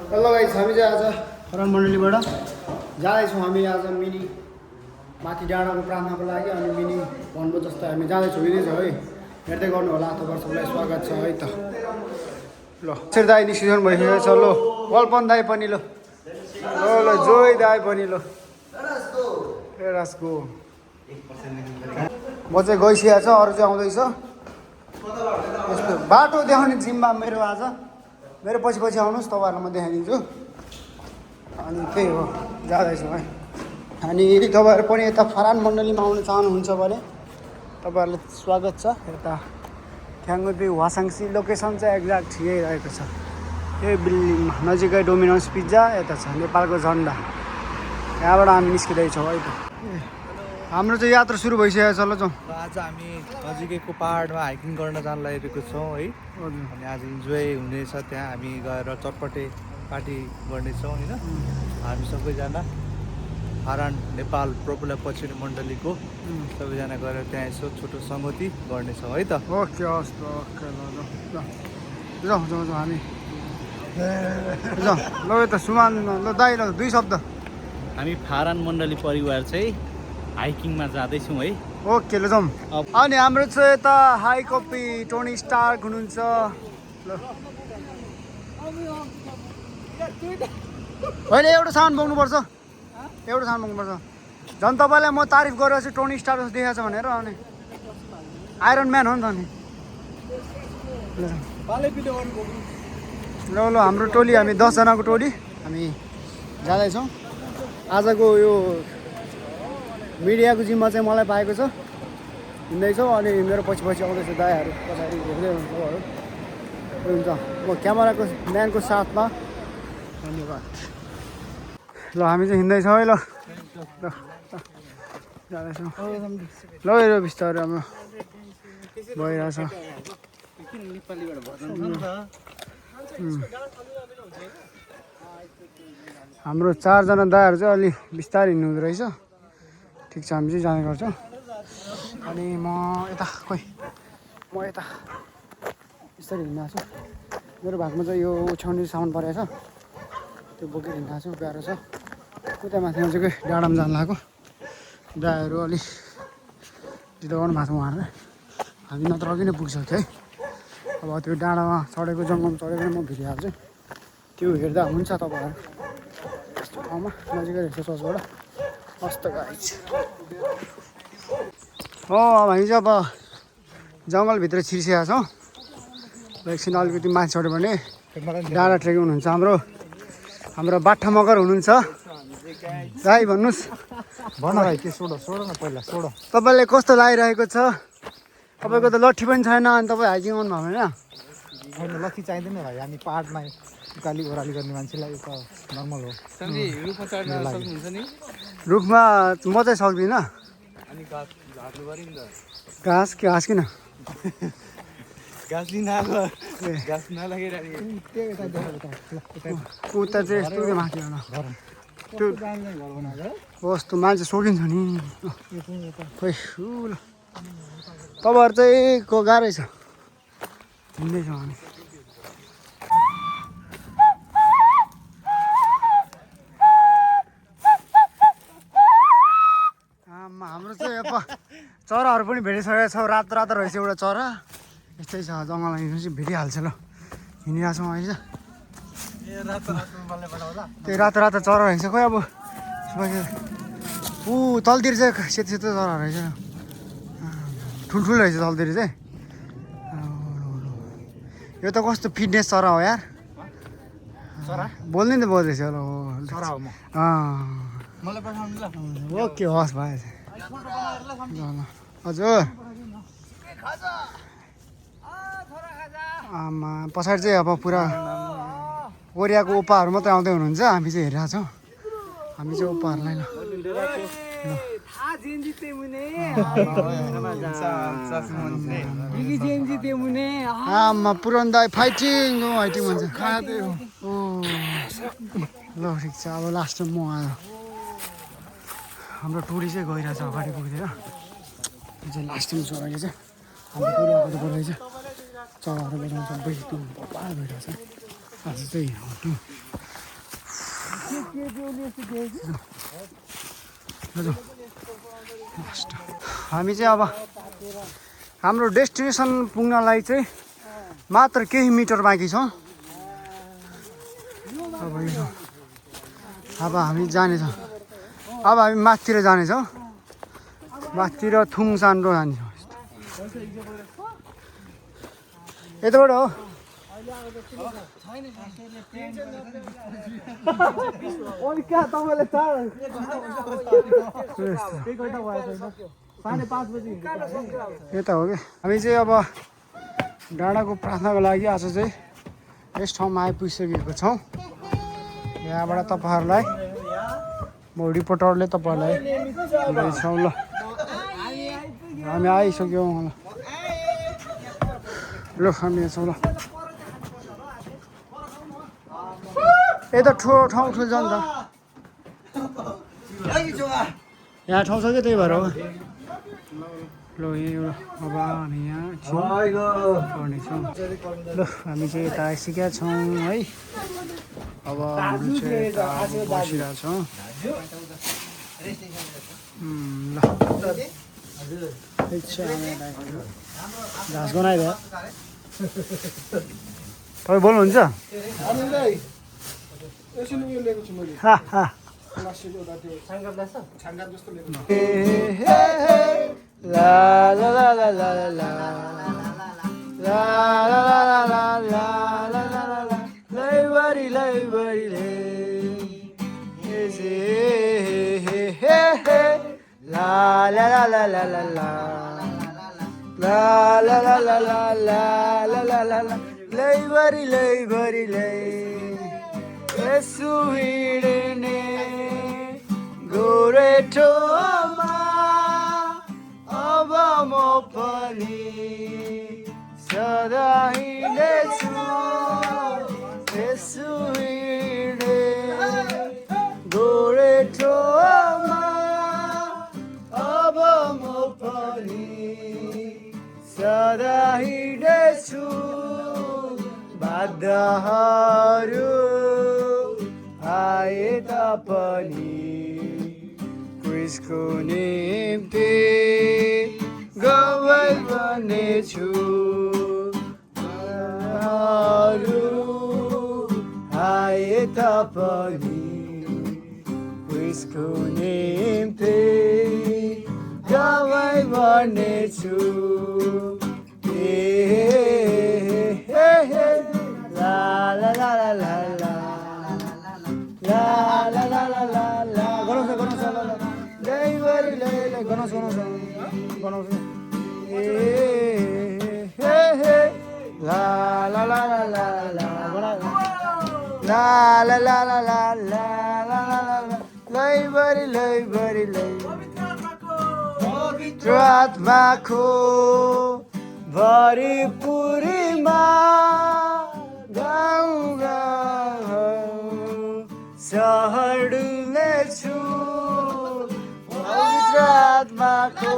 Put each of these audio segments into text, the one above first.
Hello guys, हामी चाहिँ आज खरान मण्डलीबाट जाँदैछौँ। हामी आज मिनी माथि डाँडाको प्रार्थनाको लागि अनि मिनी भन्नु जस्तो हामी जाँदैछौँ, हिँड्दैछौँ है। हेर्दै गर्नु होला, तपाईहरु सबैलाई स्वागत छ है त। ल शिर दाई निस्किनु भइसकेको छ। लो कल्पन दाई पनि लो ल जोइ दाई पनि लो रासको म चाहिँ गइसकेको छ, अरू चाहिँ आउँदैछ। यस्तो बाटो देखाउने जिम्मा मेरो आज, मेरो पछि पछि आउनुहोस्, तपाईँहरूलाई म देखाइदिन्छु। अनि त्यही हो, जाँदैछौँ है। अनि यदि तपाईँहरू पनि यता फरान मण्डलीमा आउन चाहनुहुन्छ भने तपाईँहरूलाई स्वागत छ। यता ठ्याङ्गुदी वासाङसी लोकेसन चाहिँ एक्ज्याक्ट यही रहेको छ, यही बिल्डिङमा नजिकै डोमिनोस पिज्जा यता छ, नेपालको झन्डा। यहाँबाट हामी निस्किँदैछौँ है त। हाम्रो चाहिँ यात्रा सुरु भइसकेको छ। ल जाउँ। आज हामी नजिकैको पहाडमा हाइकिङ गर्न जान लागेको छौँ है। अनि आज इन्जोय हुनेछ, त्यहाँ हामी गएर चटपटे पार्टी गर्नेछौँ होइन। हामी सबैजना फारान नेपाल प्रफुल्ल पछिल्लो मण्डलीको सबैजना गएर त्यहाँ यसो छोटो सङ्गति गर्नेछौँ है त। ओके हस् त, ओके ल जाउँ जाउँ जाउँ हामी जाउँ। ल यता सुमान ल दाइ ल 2 शब्द। हामी फारान मण्डली परिवार चाहिँ हाइकिङमा जाँदैछौँ है। ओके ल जाउँ। अनि हाम्रो चाहिँ यता हाई कपी टोनी स्टार्क हुनुहुन्छ। ल होइन, एउटा सामान बोक्नुपर्छ, एउटा सामान बोक्नुपर्छ। झन् तपाईँलाई म तारिफ गरेर चाहिँ टोनी स्टार जस्तो देखाएको छ भनेर। अनि आइरन म्यान हो नि त। अनि ल ल हाम्रो टोली, हामी 10 जनाको टोली हामी जाँदैछौँ। आजको यो मिडियाको जिम्मा चाहिँ मलाई पाएको छ। हिँड्दैछौँ अनि मेरो पछि पछि आउँदैछ दाइहरू, पछाडि हेर्दै हुनुहुन्छ। हुन्छ, म क्यामेराको म्यानको साथमा। धन्यवाद। ल हामी चाहिँ हिँड्दैछौँ है। ल जाँदैछौँ। ल यो बिस्तारै हाम्रो भइरहेछ। हाम्रो 4 जना दाइहरू चाहिँ अलि बिस्तारै हिँड्नु हुँदो रहेछ। ठिक छ, हामी चाहिँ जाने गर्छौँ। अनि म यता म यता बिस्तारै हिँडिरहेको छु। मेरो भागमा चाहिँ यो ओछ्याउने सामान परेको छ, त्यो बोकेर हिँडिरहेको छु। गाह्रो छ। उता माथि नजिकै डाँडामा जानु लागेको दाइहरू अलिक ढिलो गर्नु भएको छ उहाँहरूले। हामी नत्र अघि नै पुगिसक्यो है। अब त्यो डाँडामा चढेको, जङ्गलमा चढेको म भिडियो हाल्छु, त्यो हेर्दा हुन्छ तपाईँहरू। यस्तो ठाउँमा नजिकै रहेछ चर्चबाट। मस्त गाइस हो। अब हामी चाहिँ अब जङ्गलभित्र छिर्सिया छौँ। एकछिन अलिकति माथि चढ्यो भने डाँडा ट्रेकिङ हुनुहुन्छ। हाम्रो बाठा मगर हुनुहुन्छ। दाइ भन्नुहोस्। भन भाइ, के सोड न पहिला सोड। तपाईँलाई कस्तो लागिरहेको छ? तपाईँको त लट्ठी पनि छैन अनि तपाईँ हाइकिङ आउनु भएको होइन? होइन, लक्की चाहिँदैन भाइ, हामी पाहाडमा उकाली ओह्राली गर्ने मान्छेलाई त नर्मल हो। रुखमा चढ्न सक्नुहुन्छ नि? रुखमा म चाहिँ सक्दिनँ। अनि घाँस झार्नु पऱ्यो नि त। घाँस किन? घाँस लिन आएको, घाँस नलागिरहेको। उता चाहिँ यस्तो माथि होला त्यो कस्तो मान्छे सोकिन्छ नि। खोइ ल तपाईँहरू चाहिँ को गाह्रै छ। हिँड्दैछौँ हामी। हाम्रो चाहिँ अब चराहरू पनि भेटिसकेको छ। रातो रातो रहेछ एउटा चरा। यस्तै छ, जङ्गलमा हिँड्नु चाहिँ भेटिहाल्छ। ल हिँडिरहेको छौँ अहिले चाहिँ। त्यही रातो रातो चरा रहेछ। खोइ अब तलतिर चाहिँ सेतो सेतो चरा रहेछ, ठुल्ठुलो रहेछ तलतिर चाहिँ। यो त कस्तो फिटनेस चरा हो यार। बोल्ने त बोल्दैछ। ल चरा हो म। मलाई पठाउनु ल। ओके हस् भाइ। हजुर आमा पछाडि चाहिँ अब पुरा कोरियाको ओप्पाहरू मात्रै आउँदै हुनुहुन्छ। हामी चाहिँ हेरिरहेको छौँ। हामी चाहिँ ओप्पाहरूलाई ल आमा पुरन दाई फाइटिङ भन्छ। ल ठिक छ, अब लास्टमा म आयो। हाम्रो टोली चाहिँ गइरहेछ अगाडि पुगेर। यो चाहिँ लास्टमा छ अहिले चाहिँ। हाम्रो टोली अगाडि गइरहेछ। चराहरू बजाउनु सबै एकदम बबाल भइरहेछ आज चाहिँ। हामी चाहिँ अब हाम्रो डेस्टिनेसन पुग्नलाई चाहिँ मात्र केही मिटर बाँकी छ। अब हामी जानेछौँ। अब हामी माथितिर जानेछौँ। माथितिर थुङसान्डो जानेछौँ। यताबाट हो। यता हो कि हामी चाहिँ अब डाँडाको प्रार्थनाको लागि आज चाहिँ यस ठाउँमा आइपुगिसकेको छौँ। यहाँबाट तपाईँहरूलाई म रिपोर्टरले तपाईँहरूलाई लिन्छौँ ल। हामी आइसक्यौँ ल हामी छौँ ल। यता ठुलो ठाउँ ठुलो छ नि त। यहाँ ठाउँ छ कि त्यही भएर हो। ल यो अब हामी यहाँ गर्नेछौँ ल। हामी चाहिँ यता आइसकेका छौँ है। अब हामी चाहिँ यता बसिरहेको छौँ ल। घाँस गनाइदियो तपाईँ बोल्नुहुन्छ? La la la la la la la la la la la la lay buddy lay la la la la la la la la la la la la la la la la lay buddy lay yesu hidne gore toma अब म पनि सदा हिँड्नेछु यसो हिँड्ने गोरेटोमा। अब म पनि सदा हिँड्नेछु बाधाहरू आए तापनि क्रिसको निम्ति गवाई बन्नेछु। आए तापनि क्रिसको निम्ति गवाई बन्नेछु। ला ला ला ला ला ला ला ला ला ला ला ला गनाउँछ लैबरी लै गनाउँछ ला ला ला ला ला ला ला ला ला ला ला ला ला लैबरी लै पवित्र आत्माको भरिपुरीमा गाउँ गाउँ सहर डुल्नेछु। पवित्र आत्माको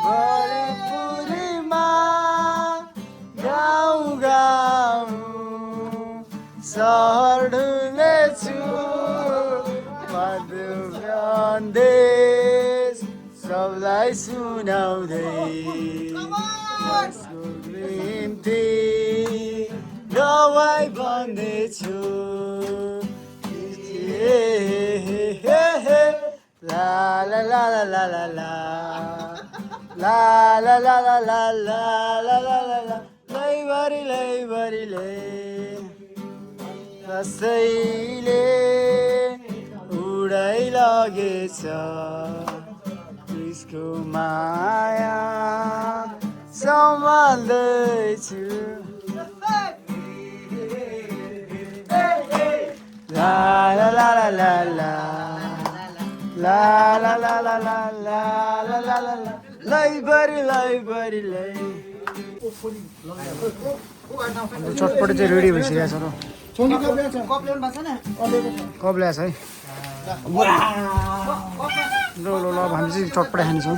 भरिपुरीमा गाउँ गाउँ सहर डुल्नेछु। सन्देश सबलाई सुनाउँदै यसको निम्ति गवाई बन्नेछु। La la la la la la la la la la la la la la la la लैबरी कसैले उडाइ लगेछ क्रिसको माया सम्हाल्दैछु। ला ला ला ला ला ला ला ला ला ला ला ला ला ला ला लैबरी चटपटे चाहिँ रेडी भइसकेको छ र कप ल्याएछ है। ल ल ल हामी चाहिँ चटपटे खान्छौँ।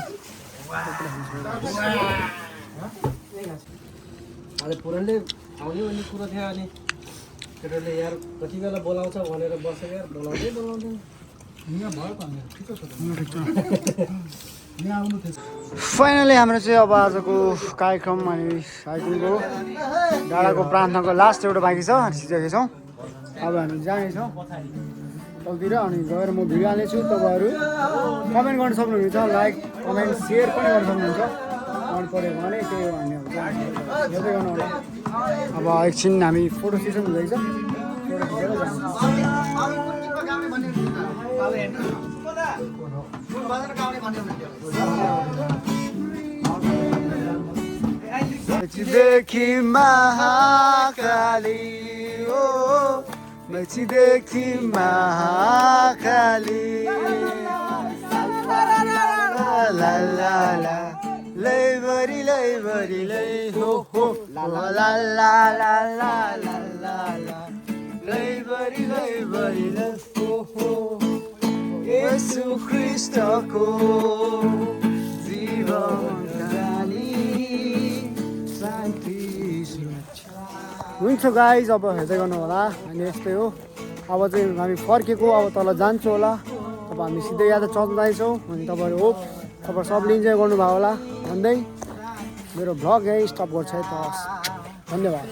केटाले यार कति बेला बोलाउँछ भनेर बसेर यार बोलाउँदै बोलाउँदैन यहाँ भयो त मेरो ठिक छ यहाँ आउनु थियो फाइनली हाम्रो चाहिँ अब आजको कार्यक्रम अनि हाइकिङको डाँडाको प्रार्थनाको लास्ट एउटा बाँकी छ सिधै छौँ अब हामी जानेछौँ तलतिर अनि गएर म भिडियो हाल्नेछु तपाईँहरू कमेन्ट गर्न सक्नुहुनेछ लाइक कमेन्ट सेयर पनि गर्न सक्नुहुन्छ मन पऱ्यो भने त्यही हो हामी हेर्दै गर्नु होला अब एकछिन हामी फोटो सेसन हुँदैछ फोटो खिचेर देखि महाकाली ओ देखि महाकाली ला ला ला लैबरी लैबरी लै हो ला ला ला ला ला ला ला लैबरी लैबरी लै हो येशू ख्रीष्टको जीवन हुन्छ गाइज अब हेर्दै गर्नु होला अनि यस्तै हो अब चाहिँ हामी फर्केको अब तल जान्छौँ होला अब हामी सिधै या त चल्न जान्छौँ अनि तपाईँहरू होप तपाईँ सबले इन्जोय गर्नुभयो होला भन्दै मेरो भ्लग यही स्टप गर्छ है त धन्यवाद।